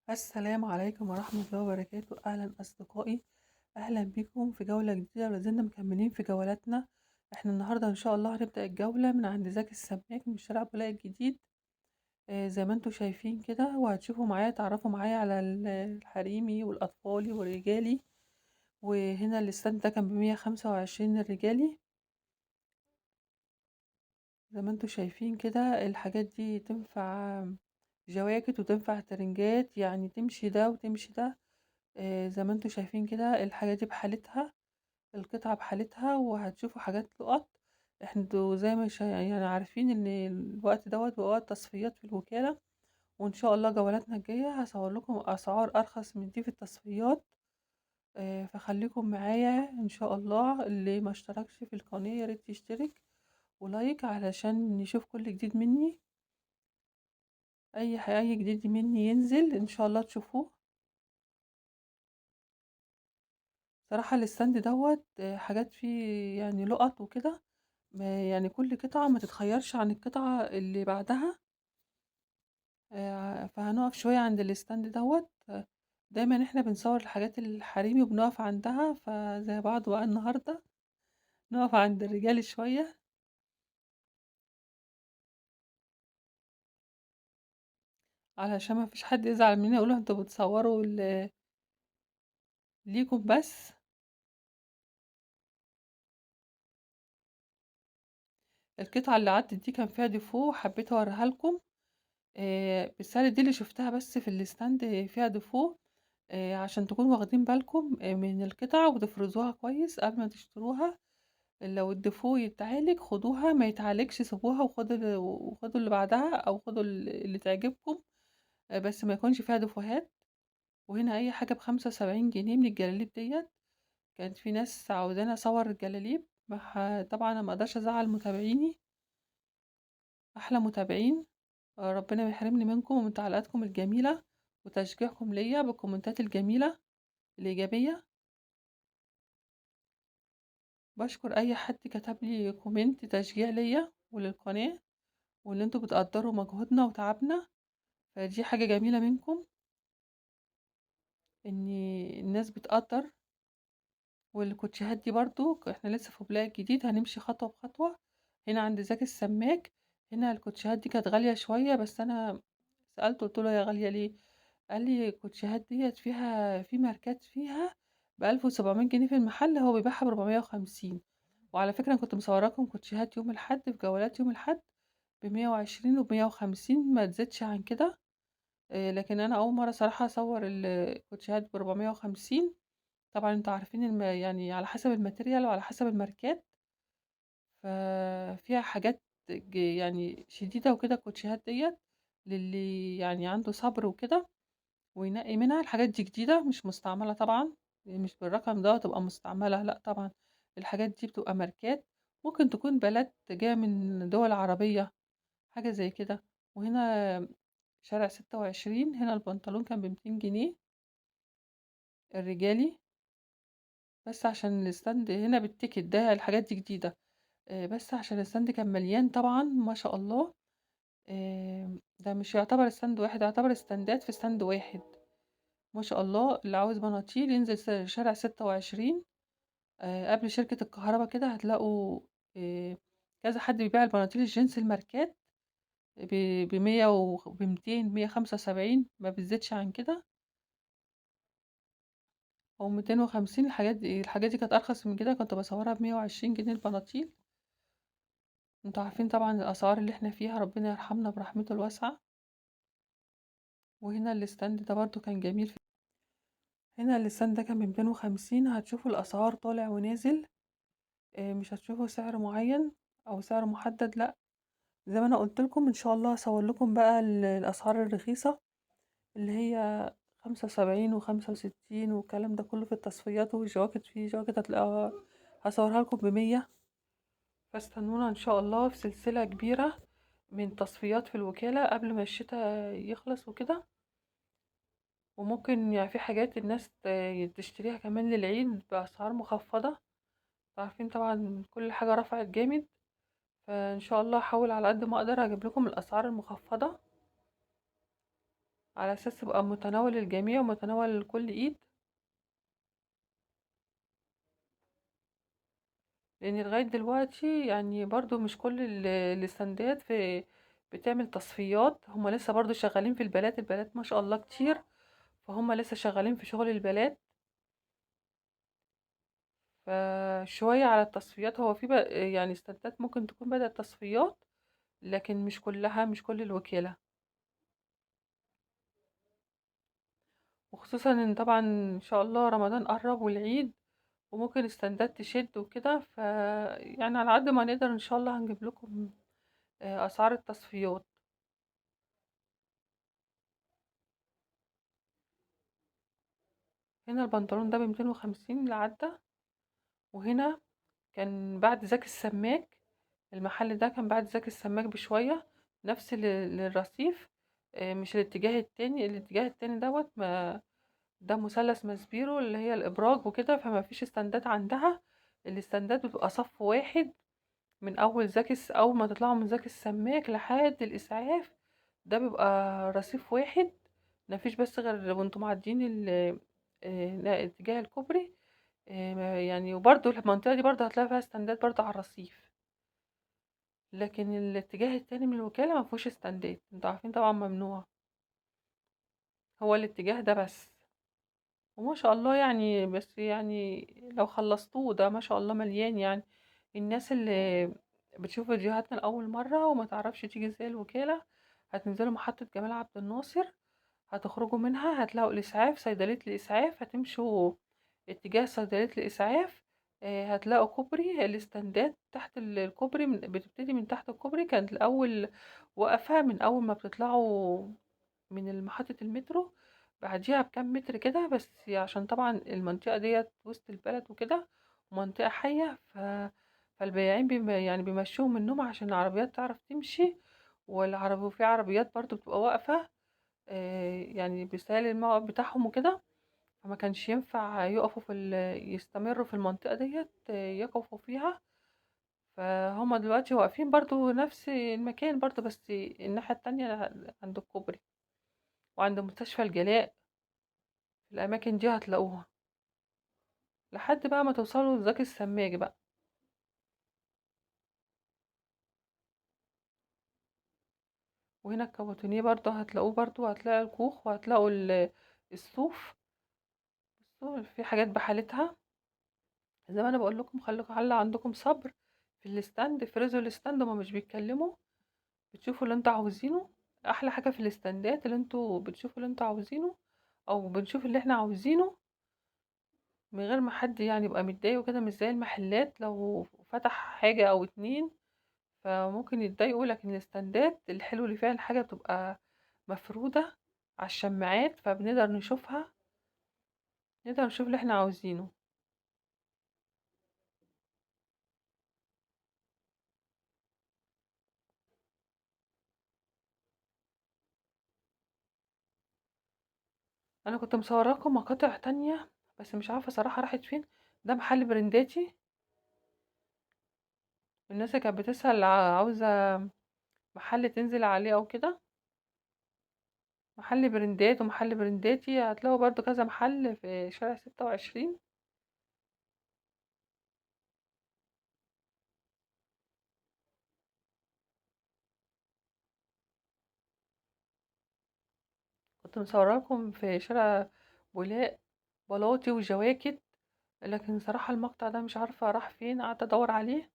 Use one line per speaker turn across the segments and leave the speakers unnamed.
السلام عليكم ورحمة الله وبركاته، أهلا أصدقائي. أهلا بكم في جولة جديدة، ولازلنا مكملين في جولاتنا. احنا النهاردة إن شاء الله هنبدأ الجولة من عند زكي السماك من شارع بولاق الجديد. زي ما انتم شايفين كده، وهتشوفوا معايا تعرفوا معايا على الحريمي والأطفالي والرجالي. وهنا الستاند ده كان ب125 الرجالي. زي ما انتم شايفين كده، الحاجات دي تنفع جواكت وتنفع ترنجات، يعني تمشي ده وتمشي ده. زي ما انتم شايفين كده الحاجة دي بحالتها، القطعة بحالتها، وهتشوفوا حاجات لقط. احنا زي ما يعني عارفين ان الوقت دوت بقى وقت تصفيات في الوكالة، وان شاء الله جولاتنا الجاية هصور لكم اسعار ارخص من دي في التصفيات. فخليكم معايا ان شاء الله. اللي ما اشتركش في القناة يا ريت يشترك ولايك علشان نشوف كل جديد مني. اي جديد مني ينزل ان شاء الله تشوفوه. صراحة الستاند دوت حاجات فيه يعني لقط وكده، ما يعني كل قطعة ما تتخيرش عن القطعة اللي بعدها. فهنقف شوية عند الستاند دوت. دايما احنا بنصور الحاجات الحريمي وبنقف عندها، فزي بعض بقى النهاردة نقف عند الرجال شوية علشان ما فيش حد يزعل مننا يقولوا انتوا بتصوروا ليكم بس. القطعة اللي عدت دي كان فيها ديفو، حبيت اوريها لكم. بالسهل دي اللي شفتها بس في الستاند فيها ديفو. عشان تكونوا واخدين بالكم من القطع وتفرزوها كويس قبل ما تشتروها. لو الديفو يتعالج خدوها، ما يتعالجش سيبوها وخدوا اللي بعدها، او خدوا اللي تعجبكم. بس ما يكونش فيها ديفوهات. وهنا اي حاجة ب75 جنيه من الجلاليب ديت. كانت في ناس عاوزاني اصور الجلاليب، طبعا انا ما اقدرش ازعل متابعيني، احلى متابعين. ربنا ما يحرمني منكم ومن تعليقاتكم الجميلة وتشجيعكم ليا بالكومنتات الجميلة الإيجابية. بشكر أي حد كتب لي كومنت تشجيع ليا وللقناة، وإن انتوا بتقدروا مجهودنا وتعبنا، فدي حاجة جميلة منكم، إن الناس بتقدر. والكوتشيهات دي برضو احنا لسه في بلاي جديد، هنمشي خطوة بخطوة. هنا عند زكي السماك، هنا الكوتشيهات دي كانت غالية شوية، بس أنا سألته قلت له يا غالية ليه؟ قال لي الكوتشيهات ديت فيها في ماركات فيها ب1700 جنيه في المحل، هو بيبيعها ب450. وعلى فكرة أنا كنت مصوراكم كوتشيهات يوم الأحد في جولات يوم الأحد ب120 وب150، ما تزيدش عن كده. لكن أنا أول مرة صراحة أصور الكوتشيهات ب450. طبعا انتوا عارفين يعني على حسب الماتيريال وعلى حسب الماركات، ففيها حاجات يعني شديدة وكده. الكوتشيهات ديت للي يعني عنده صبر وكده وينقي منها. الحاجات دي جديدة مش مستعملة طبعا، مش بالرقم ده تبقى مستعملة، لا طبعا. الحاجات دي بتبقى ماركات، ممكن تكون بلد جاية من دول عربية، حاجة زي كده. وهنا شارع 26، هنا البنطلون كان ب200 جنيه الرجالي. بس عشان الستاند هنا بالتيكت ده الحاجات دي جديدة. بس عشان الستاند كان مليان طبعا ما شاء الله. ده مش يعتبر ستاند واحد، يعتبر ستاندات في ستاند واحد. ما شاء الله. اللي عاوز بناطيل ينزل شارع 26. قبل شركة الكهرباء كده هتلاقوا كذا حد بيبيع البناطيل الجينز الماركات ب100 وب200، 175، ما بتزيدش عن كده، أو 250. الحاجات دي كانت أرخص من كده، كنت بصورها ب120 جنيه البناطيل. انتوا عارفين طبعا الأسعار اللي احنا فيها، ربنا يرحمنا برحمته الواسعة. وهنا الستاند ده برضو كان جميل. هنا الستاند ده كان ب250. هتشوفوا الأسعار طالع ونازل. مش هتشوفوا سعر معين أو سعر محدد، لأ. زي ما أنا قلت لكم إن شاء الله هصور لكم بقى الأسعار الرخيصة، اللي هي 75 و65 والكلام ده كله في التصفيات. والجواكت، في جواكت هتلاقوها هصورها لكم ب100. فاستنونا إن شاء الله في سلسلة كبيرة من تصفيات في الوكالة قبل ما الشتاء يخلص وكده. وممكن يعني في حاجات الناس تشتريها كمان للعيد بأسعار مخفضة. عارفين طبعا كل حاجة رفعت جامد، فإن شاء الله هحاول على قد ما أقدر أجيب لكم الأسعار المخفضة على اساس يبقى متناول الجميع ومتناول كل ايد، لان لغاية دلوقتي يعني برضو مش كل الاستندات بتعمل تصفيات. هما لسه برضو شغالين في البلات، البلات ما شاء الله كتير، فهم لسه شغالين في شغل البلات. فشوية على التصفيات، هو في بقى يعني استندات ممكن تكون بدأت تصفيات، لكن مش كلها، مش كل الوكالة. وخصوصا ان طبعا ان شاء الله رمضان قرب والعيد، وممكن استندات تشد وكده، يعني على قد ما نقدر ان شاء الله هنجيب لكم اسعار التصفيات. هنا البنطلون ده ب250 العدة. وهنا كان بعد زكي السماك، المحل ده كان بعد زكي السماك بشوية، نفس للرصيف. مش الاتجاه التاني، الاتجاه التاني دوت ما ده مثلث مسبيرو اللي هي الابراج وكده، فما فيش استندات عندها. الاستندات بتبقى صف واحد من اول اول ما تطلعوا من زكي السماك لحد الاسعاف، ده بيبقى رصيف واحد. مفيش بس غير وانتم معديين اتجاه الكوبري. يعني وبرضو المنطقة دي برضو هتلاقي فيها استندات برضو على الرصيف، لكن الاتجاه التاني من الوكالة ما فيهوش استندات، انتوا عارفين طبعا ممنوع، هو الاتجاه ده بس. وما شاء الله يعني، بس يعني لو خلصتوه ده ما شاء الله مليان يعني. الناس اللي بتشوف فيديوهاتنا لأول مرة وما تعرفش تيجي زي الوكالة، هتنزلوا محطة جمال عبد الناصر، هتخرجوا منها هتلاقوا الإسعاف، صيدلية الإسعاف، هتمشوا اتجاه صيدلية الإسعاف. هتلاقوا كوبري، الاستندات تحت الكوبري، بتبتدي من تحت الكوبري. كانت الأول واقفة من أول ما بتطلعوا من محطة المترو، بعديها بكام متر كده بس، عشان طبعا المنطقة ديت وسط البلد وكده، ومنطقة حية، فالبياعين يعني بيمشوهم من النوم عشان العربيات تعرف تمشي. وفي عربيات برضو بتبقى واقفة، يعني بيستاهل الموقف بتاعهم وكده، فما كانش ينفع يقفوا يستمروا في المنطقة ديت، يقفوا فيها. فهم دلوقتي واقفين برضو نفس المكان برضو، بس الناحية التانية عند الكوبري وعند مستشفى الجلاء. الأماكن دي هتلاقوها لحد بقى ما توصلوا لزكي السماج بقى. وهنا الكابوتينيه برضو هتلاقوه، برضو هتلاقي الكوخ، وهتلاقوا الصوف. في حاجات بحالتها، زي ما انا بقول لكم، خلوا عندكم صبر في الاستند، فرزوا الاستند، هما مش بيتكلموا، بتشوفوا اللي انتوا عاوزينه. احلى حاجه في الاستندات اللي انتوا بتشوفوا اللي انتوا عاوزينه، او بنشوف اللي احنا عاوزينه، من غير ما حد يعني يبقى متضايق وكده. مش زي المحلات لو فتح حاجه او اتنين فممكن يتضايقوا، لكن الاستندات الحلو اللي فيها الحاجه بتبقى مفروده على الشماعات، فبنقدر نشوفها، نقدر نشوف اللي احنا عاوزينه. انا كنت مصوراكم مقاطع تانية بس مش عارفه صراحه راحت فين. ده محل برنداتي، الناس اللي كانت بتسأل عاوزه محل تنزل عليه او كده، محل برندات ومحل برنداتي، هتلاقوا برضو كذا محل في شارع 26. كنت مصوراكم في شارع بولاق، بلاطي وجواكت، لكن صراحة المقطع ده مش عارفة راح فين، قعدت ادور عليه.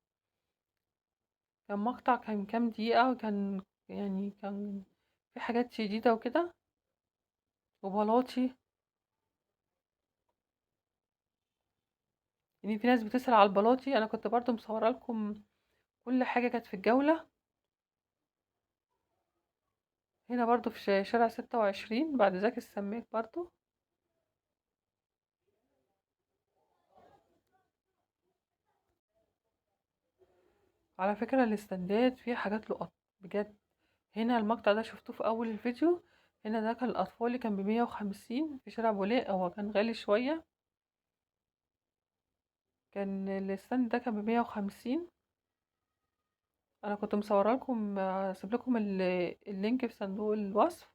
كان مقطع كان كام دقيقة، وكان يعني كان في حاجات شديدة وكده، وبلاطي. يعني في ناس بتسأل على البلاطي، انا كنت برضو مصورة لكم كل حاجة كانت في الجولة. هنا برضو في شارع 26 بعد زكي السماك برضو. على فكرة الاستندات فيها حاجات لقط بجد. هنا المقطع ده شفتوه في أول الفيديو، هنا ده كان الأطفال اللي كان ب150 في شارع بولاق، هو كان غالي شوية. كان الستاند ده كان ب150. أنا كنت مصورة لكم، هسيب لكم اللينك في صندوق الوصف،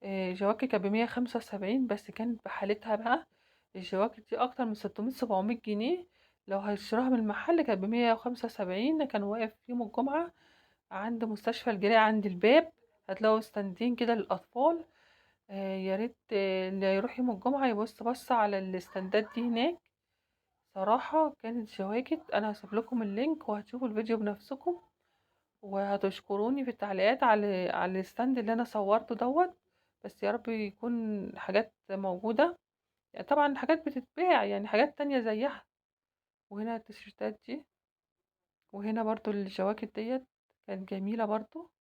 جواكت كانت ب175 بس كانت بحالتها بقى. الجواكت دي أكتر من 600 700 جنيه. لو هتشتراها من المحل كانت ب175. كان واقف يوم الجمعة عند مستشفى الجلاء عند الباب. هتلاقوا استندين كده للأطفال. يا ريت اللي هيروح يوم الجمعة يبص بص على الاستندات دي هناك. صراحة كانت جواكت. أنا هسيب لكم اللينك وهتشوفوا الفيديو بنفسكم، وهتشكروني في التعليقات على الستاند اللي انا صورته دوت. بس يا رب يكون حاجات موجودة. يعني طبعا حاجات بتتباع، يعني حاجات تانية زيها. وهنا التيشيرتات دي، وهنا برضو الجواكت ديت كانت جميلة برضو،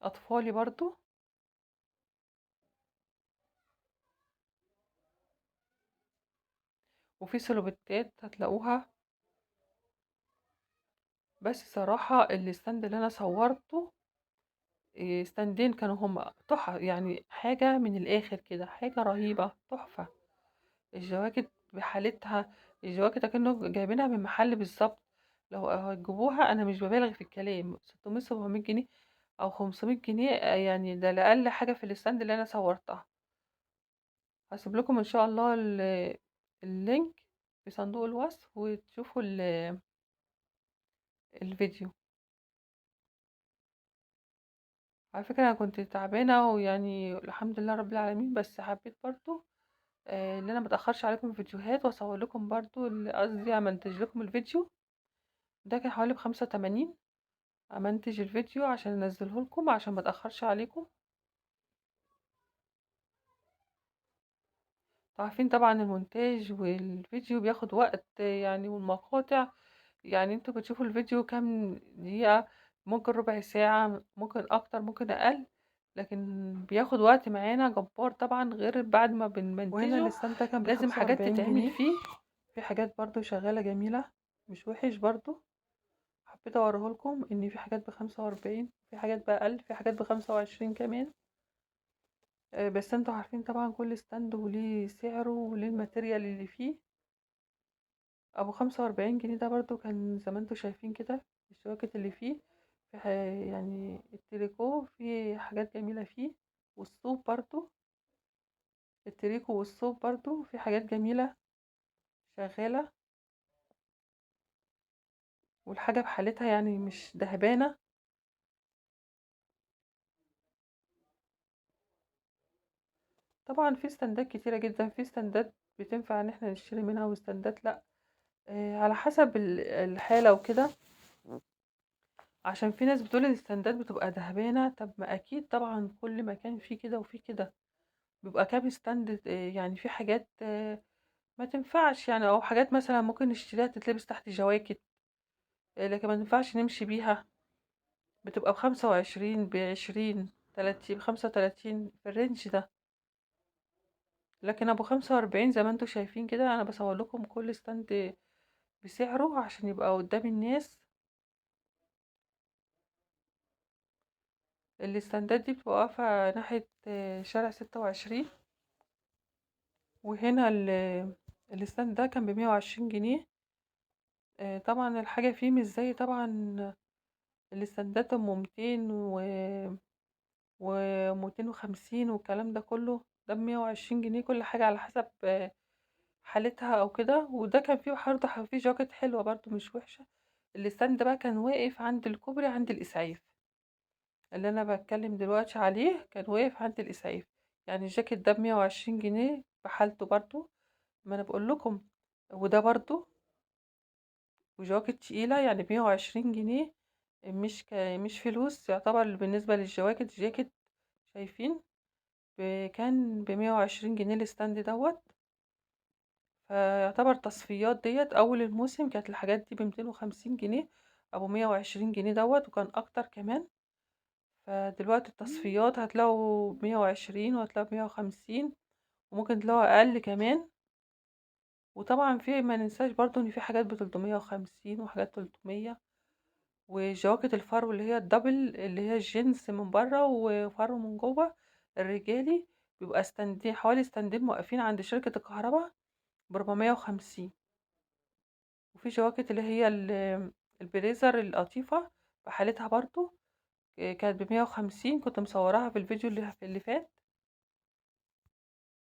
أطفالي برضو. وفي سلوبتات هتلاقوها. بس صراحة الستاند اللي أنا صورته، ستاندين كانوا هما تحفة، يعني حاجة من الآخر كده، حاجة رهيبة تحفة. الجواكت بحالتها. الجواكت اكنه جايبينها من محل بالظبط. لو هتجيبوها انا مش ببالغ في الكلام 600 700 جنيه او 500 جنيه، يعني ده الاقل حاجه في الستاند اللي انا صورتها. هسيب لكم ان شاء الله اللينك في صندوق الوصف وتشوفوا الفيديو. على فكره انا كنت تعبانه، ويعني الحمد لله رب العالمين، بس حبيت برضو ان انا متاخرش عليكم في فيديوهات واصور لكم برضو قصدي امنتج لكم الفيديو. ده كان حوالي ب85. امنتج الفيديو عشان انزله لكم عشان ما اتاخرش عليكم. عارفين طبعا المونتاج والفيديو بياخد وقت يعني، والمقاطع. يعني انتوا بتشوفوا الفيديو كام دقيقة؟ ممكن ربع ساعة، ممكن اكتر، ممكن اقل. لكن بياخد وقت معانا جبار طبعا، غير بعد ما
وهنا
بنمنتجه
اللسان ده كان
لازم حاجات تتعمل
ب45 جنيه.
فيه.
في حاجات برضو شغالة جميلة، مش وحش برضو. حبيت اوريهولكم ان في حاجات ب45، في حاجات بأقل، في حاجات ب25 كمان. بس انتوا عارفين طبعا كل ستاند وليه سعره وليه الماتيريال اللي فيه. ابو 45 جنيه ده برضو كان زي ما انتوا شايفين كده الشواكت اللي فيه. يعني التريكو فيه حاجات جميلة فيه. والصوف برضو، التريكو والصوف برضو في حاجات جميلة شغالة. والحاجة بحالتها يعني مش دهبانة. طبعا في ستاندات كتيرة جدا، في ستاندات بتنفع ان احنا نشتري منها وستاندات لا. على حسب الحالة وكده. عشان في ناس بتقول الستاندات بتبقى دهبانة. طب ما اكيد طبعا كل مكان فيه كده وفيه كده. بيبقى كام ستاند، يعني في حاجات ما تنفعش يعني، او حاجات مثلا ممكن نشتريها تتلبس تحت جواكت، لكن ما تنفعش نمشي بيها. بتبقى ب25 ب20 30 ب35 في الرينج ده. لكن ابو 45 زي ما انتوا شايفين كده، انا بصور لكم كل ستاند بسعره عشان يبقى قدام الناس. الاستندات دي بتبقى واقفة ناحية شارع 26. وهنا الاستند ده كان ب120 جنيه. طبعا الحاجة فيه مش زي طبعا الاستندات ام 200 و250 والكلام ده كله. ده ب120 جنيه. كل حاجة على حسب حالتها او كده. وده كان فيه برضه فيه جاكيت حلوة برضه مش وحشة. الاستند بقى كان واقف عند الكوبري عند الإسعاف. اللي انا بتكلم دلوقتي عليه كان واقف عند الإسعاف. يعني الجاكيت ده ب120 جنيه بحالته برضو. ما انا بقول لكم. وده برضو وجواكت تقيلة يعني ب120 جنيه. مش فلوس يعتبر بالنسبة للجواكت. جاكيت شايفين كان ب120 جنيه الستاند دوت. فيعتبر تصفيات ديت أول الموسم كانت الحاجات دي ب250 جنيه. أو 120 جنيه دوت، وكان أكتر كمان. فدلوقتي التصفيات هتلاقوا 120 وهتلاقوا 150. وممكن تلاقوا أقل كمان. وطبعا في ما ننساش برضو ان في حاجات ب350 وحاجات 300. وجواكت الفرو اللي هي الدبل اللي هي الجينز من بره وفرو من جوه الرجالي. بيبقى ستاندين حوالي ستاندين موقفين عند شركة الكهرباء ب450. وفي جواكت اللي هي البريزر القطيفة بحالتها برضو كانت ب150 كنت مصوراها في الفيديو اللي فات،